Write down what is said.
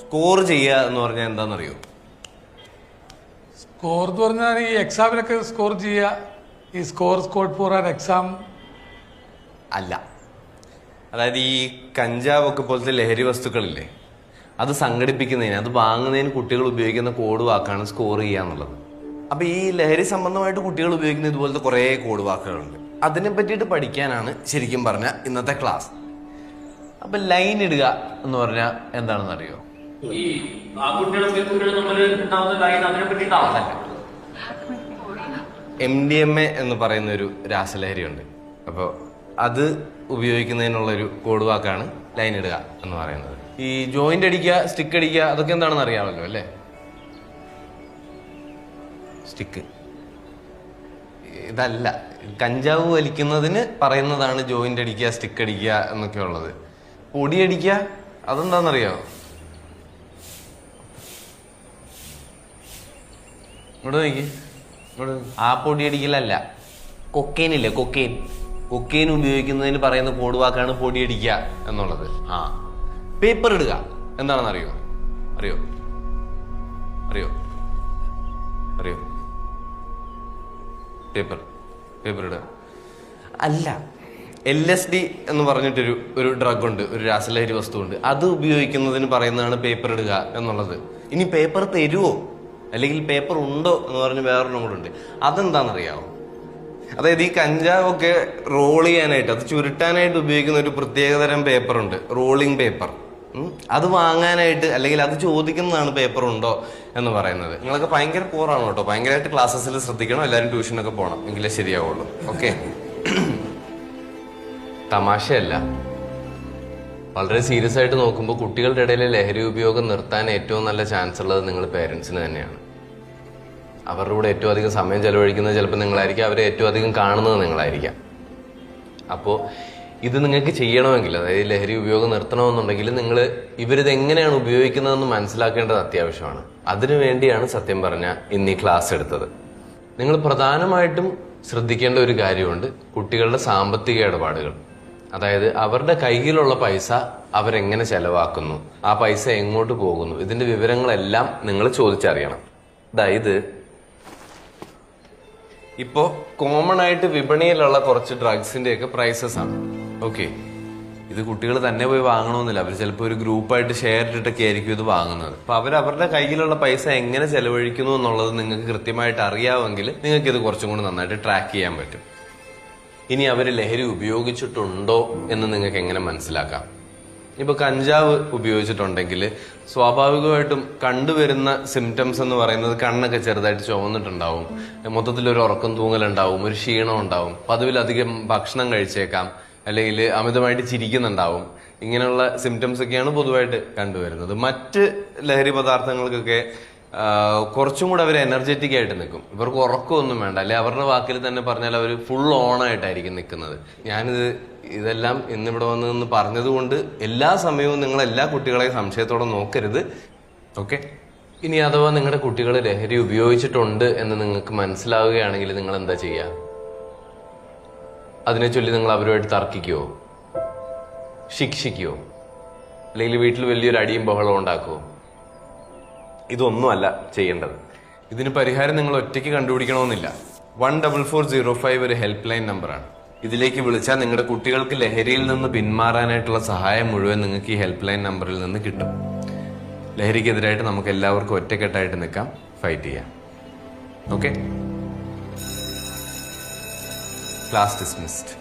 Score ചെയ്യുക എന്ന് പറഞ്ഞാൽ എന്താണെന്നറിയോ? സ്കോർ എന്ന് പറഞ്ഞാൽ ഈ എക്സാമിനൊക്കെ സ്കോർ ചെയ്യുക, ഈ സ്കോർ ഫോർ ആൻ എക്സാം അല്ല. അതായത് ഈ കഞ്ചാവൊക്കെ പോലത്തെ ലഹരി വസ്തുക്കളില്ലേ, അത് സംഘടിപ്പിക്കുന്നതിന്, അത് വാങ്ങുന്നതിന് കുട്ടികൾ ഉപയോഗിക്കുന്ന കോഡ് വാക്കാണ് സ്കോർ ചെയ്യുക എന്നുള്ളത്. അപ്പൊ ഈ ലഹരി സംബന്ധമായിട്ട് കുട്ടികൾ ഉപയോഗിക്കുന്ന ഇതുപോലത്തെ കുറേ കോഡ് വാക്കുകളുണ്ട്. അതിനെ പറ്റിയിട്ട് പഠിക്കാനാണ് ശരിക്കും പറഞ്ഞ ഇന്നത്തെ ക്ലാസ്. അപ്പൊ ലൈൻ ഇടുക എന്ന് പറഞ്ഞാൽ എന്താണെന്ന് അറിയോ? MDMA എന്ന് പറയുന്ന ഒരു രാസലഹരി ഉണ്ട്. അപ്പോൾ അത് ഉപയോഗിക്കുന്നതിനുള്ള ഒരു കോഡ് വാക്കാണ് ലൈൻ ഇടുക എന്ന് പറയുന്നത്. ഈ ജോയിന്റ് അടിക്കുക, സ്റ്റിക്ക് അടിക്കുക, അതൊക്കെ എന്താണെന്ന് അറിയാമല്ലോ അല്ലേ? സ്റ്റിക്ക് ഇതല്ല. കഞ്ചാവ് വലിക്കുന്നതിന് പറയുന്നതാണ് ജോയിന്റ് അടിക്കുക, സ്റ്റിക്ക് അടിക്കുക എന്നൊക്കെ ഉള്ളത്. പൊടി അടിക്കുക അതെന്താണെന്നറിയാമോ? ഇവിടെ നോക്കി, ആ പൊടി അടിക്കലല്ല, കൊക്കെയിൻ ഇല്ലേ, കൊക്കെയിൻ ഉപയോഗിക്കുന്നതിന് പറയുന്ന കോഡ് വാക്കാണ് പൊടി അടിക്കുക എന്നുള്ളത്. പേപ്പർ ഇടുക എന്താണെന്ന് അറിയോ? അറിയോ അറിയോ അറിയോ പേപ്പർ ഇടുക അല്ല. LSD എന്ന് പറഞ്ഞിട്ടൊരു ഡ്രഗ് ഉണ്ട്, ഒരു രാസലഹരി വസ്തുണ്ട്. അത് ഉപയോഗിക്കുന്നതിന് പറയുന്നതാണ് പേപ്പർ ഇടുക എന്നുള്ളത്. ഇനി പേപ്പർ തരുവോ അല്ലെങ്കിൽ പേപ്പർ ഉണ്ടോ എന്ന് പറഞ്ഞ് വേറൊരെണ്ണം കൂടെ ഉണ്ട്. അതെന്താണെന്നറിയാമോ? അതായത് ഈ കഞ്ചാവൊക്കെ റോൾ ചെയ്യാനായിട്ട്, അത് ചുരുട്ടാനായിട്ട് ഉപയോഗിക്കുന്ന ഒരു പ്രത്യേകതരം പേപ്പറുണ്ട്, റോളിംഗ് പേപ്പർ. അത് വാങ്ങാനായിട്ട് അല്ലെങ്കിൽ അത് ചോദിക്കുന്നതാണ് പേപ്പർ ഉണ്ടോ എന്ന് പറയുന്നത്. നിങ്ങളൊക്കെ ഭയങ്കര പോറാണ് കേട്ടോ. ഭയങ്കരമായിട്ട് ക്ലാസ്സസിൽ ശ്രദ്ധിക്കണം. എല്ലാവരും ട്യൂഷനൊക്കെ പോകണം, എങ്കിലേ ശരിയാവുള്ളൂ. ഓക്കെ, തമാശയല്ല. വളരെ സീരിയസ് ആയിട്ട് നോക്കുമ്പോൾ കുട്ടികളുടെ ഇടയിലെ ലഹരി ഉപയോഗം നിർത്താൻ ഏറ്റവും നല്ല ചാൻസ് ഉള്ളത് നിങ്ങൾ പേരൻസിന് തന്നെയാണ്. അവരുടെ കൂടെ ഏറ്റവും അധികം സമയം ചെലവഴിക്കുന്നത് ചിലപ്പോൾ നിങ്ങളായിരിക്കാം, അവരെ ഏറ്റവും അധികം കാണുന്നത് നിങ്ങളായിരിക്കാം. അപ്പോൾ ഇത് നിങ്ങൾക്ക് ചെയ്യണമെങ്കിൽ, അതായത് ലഹരി ഉപയോഗം നിർത്തണമെന്നുണ്ടെങ്കിൽ നിങ്ങൾ ഇവരിത് എങ്ങനെയാണ് ഉപയോഗിക്കുന്നതെന്ന് മനസ്സിലാക്കേണ്ടത് അത്യാവശ്യമാണ്. അതിനുവേണ്ടിയാണ് സത്യം പറഞ്ഞാൽ ഇന്ന് ഈ ക്ലാസ് എടുത്തത്. നിങ്ങൾ പ്രധാനമായിട്ടും ശ്രദ്ധിക്കേണ്ട ഒരു കാര്യമുണ്ട്, കുട്ടികളുടെ സാമ്പത്തിക ഇടപാടുകൾ. അതായത് അവരുടെ കയ്യിലുള്ള പൈസ അവരെങ്ങനെ ചെലവാക്കുന്നു, ആ പൈസ എങ്ങോട്ട് പോകുന്നു, ഇതിന്റെ വിവരങ്ങളെല്ലാം നിങ്ങൾ ചോദിച്ചറിയണം. അതായത് ഇപ്പോ കോമൺ ആയിട്ട് വിപണിയിലുള്ള കുറച്ച് ഡ്രഗ്സിന്റെ ഒക്കെ പ്രൈസസ് ആണ്. ഓക്കെ, ഇത് കുട്ടികൾ തന്നെ പോയി വാങ്ങണമെന്നില്ല. അവർ ചിലപ്പോൾ ഒരു ഗ്രൂപ്പായിട്ട് ഷെയർ ഇട്ടിട്ടൊക്കെ ആയിരിക്കും ഇത് വാങ്ങുന്നത്. അപ്പൊ അവരുടെ കയ്യിലുള്ള പൈസ എങ്ങനെ ചെലവഴിക്കുന്നു എന്നുള്ളത് നിങ്ങൾക്ക് കൃത്യമായിട്ട് അറിയാമെങ്കിൽ നിങ്ങൾക്ക് ഇത് കുറച്ചും കൂടി നന്നായിട്ട് ട്രാക്ക് ചെയ്യാൻ പറ്റും. ഇനി അവർ ലഹരി ഉപയോഗിച്ചിട്ടുണ്ടോ എന്ന് നിങ്ങൾക്ക് എങ്ങനെ മനസ്സിലാക്കാം? ഇപ്പൊ കഞ്ചാവ് ഉപയോഗിച്ചിട്ടുണ്ടെങ്കിൽ സ്വാഭാവികമായിട്ടും കണ്ടുവരുന്ന സിംറ്റംസ് എന്ന് പറയുന്നത് കണ്ണൊക്കെ ചെറുതായിട്ട് ചുവന്നിട്ടുണ്ടാവും, മൊത്തത്തിലൊരു ഉറക്കം തൂങ്ങലുണ്ടാവും, ഒരു ക്ഷീണം ഉണ്ടാവും, പതിവിലധികം ഭക്ഷണം കഴിച്ചേക്കാം, അല്ലെങ്കിൽ അമിതമായിട്ട് ചിരിക്കുന്നുണ്ടാവും. ഇങ്ങനെയുള്ള സിംറ്റംസ് ഒക്കെയാണ് പൊതുവായിട്ട് കണ്ടുവരുന്നത്. മറ്റ് ലഹരി പദാർത്ഥങ്ങൾക്കൊക്കെ കുറച്ചും കൂടെ അവർ എനർജറ്റിക് ആയിട്ട് നിൽക്കും. ഇവർക്ക് ഉറക്കമൊന്നും വേണ്ട, അല്ലെ അവരുടെ വാക്കിൽ തന്നെ പറഞ്ഞാൽ അവർ ഫുൾ ഓൺ ആയിട്ടായിരിക്കും നിൽക്കുന്നത്. ഇതെല്ലാം ഇന്നിവിടെ വന്ന് പറഞ്ഞത് കൊണ്ട് എല്ലാ സമയവും നിങ്ങൾ എല്ലാ കുട്ടികളെയും സംശയത്തോടെ നോക്കരുത്. ഓക്കെ, ഇനി അഥവാ നിങ്ങളുടെ കുട്ടികൾ ലഹരി ഉപയോഗിച്ചിട്ടുണ്ട് എന്ന് നിങ്ങൾക്ക് മനസ്സിലാവുകയാണെങ്കിൽ നിങ്ങൾ എന്താ ചെയ്യുക? അതിനെ ചൊല്ലി നിങ്ങൾ അവരുമായിട്ട് തർക്കിക്കുവോ, ശിക്ഷിക്കുവോ, അല്ലെങ്കിൽ വീട്ടിൽ വലിയൊരു അടിയും ബഹളവും ഉണ്ടാക്കുവോ? ഇതൊന്നുമല്ല ചെയ്യേണ്ടത്. ഇതിന് പരിഹാരം നിങ്ങൾ ഒറ്റയ്ക്ക് കണ്ടുപിടിക്കണമെന്നില്ല. 14405 ഒരു ഹെൽപ്പ് ലൈൻ നമ്പറാണ്. ഇതിലേക്ക് വിളിച്ചാൽ നിങ്ങളുടെ കുട്ടികൾക്ക് ലഹരിയിൽ നിന്ന് പിന്മാറാനായിട്ടുള്ള സഹായം മുഴുവൻ നിങ്ങൾക്ക് ഈ ഹെൽപ്പ് ലൈൻ നമ്പറിൽ നിന്ന് കിട്ടും. ലഹരിക്കെതിരായിട്ട് നമുക്ക് എല്ലാവർക്കും ഒറ്റക്കെട്ടായിട്ട് നിൽക്കാം, ഫൈറ്റ് ചെയ്യാം. Okay, class dismissed.